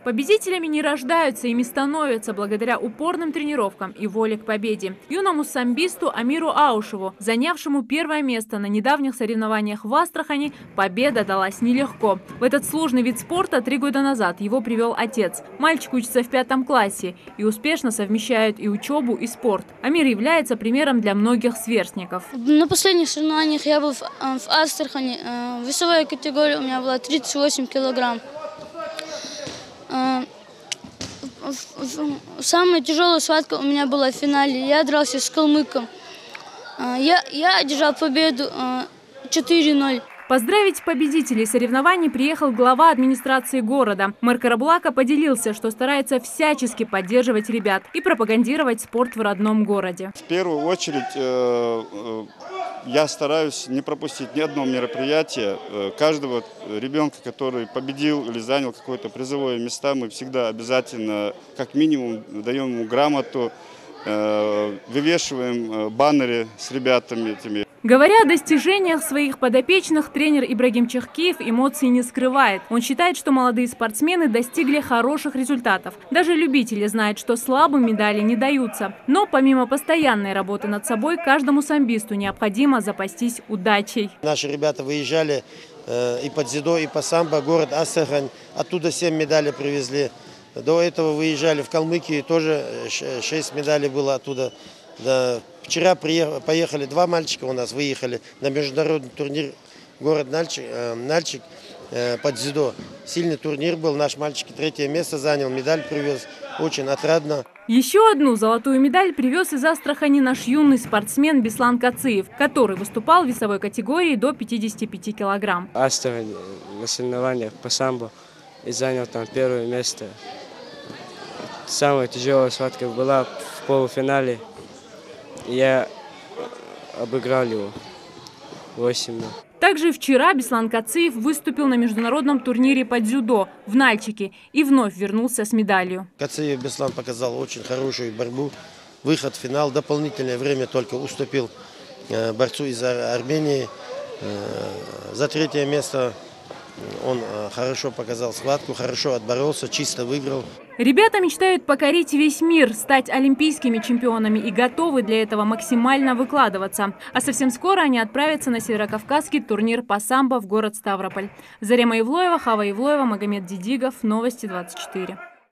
Победителями не рождаются, ими становятся благодаря упорным тренировкам и воле к победе. Юному самбисту Амиру Аушеву, занявшему первое место на недавних соревнованиях в Астрахани, победа далась нелегко. В этот сложный вид спорта 3 года назад его привел отец. Мальчик учится в 5 классе и успешно совмещает и учебу, и спорт. Амир является примером для многих сверстников. На последних соревнованиях я был в Астрахани. Весовая категория у меня была 38 килограмм. Самая тяжелая схватка у меня была в финале. Я дрался с калмыком. Я одержал победу 4-0. Поздравить победителей соревнований приехал глава администрации города. Мэр Карабулака поделился, что старается всячески поддерживать ребят и пропагандировать спорт в родном городе. В первую очередь я стараюсь не пропустить ни одно мероприятие. Каждого ребенка, который победил или занял какое-то призовое место, мы всегда обязательно, как минимум, даем ему грамоту, вывешиваем баннеры с ребятами этими. Говоря о достижениях своих подопечных, тренер Ибрагим Чехкиев эмоций не скрывает. Он считает, что молодые спортсмены достигли хороших результатов. Даже любители знают, что слабым медали не даются. Но помимо постоянной работы над собой, каждому самбисту необходимо запастись удачей. Наши ребята выезжали и по дзюдо, и по самбо, город Астрахань. Оттуда 7 медалей привезли. До этого выезжали в Калмыкию, тоже 6 медалей было оттуда. Да, вчера поехали 2 мальчика у нас, выехали на международный турнир город Нальчик под дзюдо. Сильный турнир был, наш мальчик 3-е место занял, медаль привез, очень отрадно. Еще одну золотую медаль привез из Астрахани наш юный спортсмен Беслан Кациев, который выступал в весовой категории до 55 килограмм. Астрахань на соревнованиях по самбо и занял там 1-е место. Самая тяжелая схватка была в полуфинале. Я обыграл его 8-0. Также вчера Беслан Кациев выступил на международном турнире по дзюдо в Нальчике и вновь вернулся с медалью. Кациев Беслан показал очень хорошую борьбу. Выход в финал, дополнительное время только уступил борцу из Армении. За 3-е место он хорошо показал схватку, хорошо отборолся, чисто выиграл. Ребята мечтают покорить весь мир, стать олимпийскими чемпионами и готовы для этого максимально выкладываться. А совсем скоро они отправятся на северокавказский турнир по самбо в город Ставрополь. Зарема Ивлоева, Хава Ивлоева, Магомед Дидигов. Новости 24.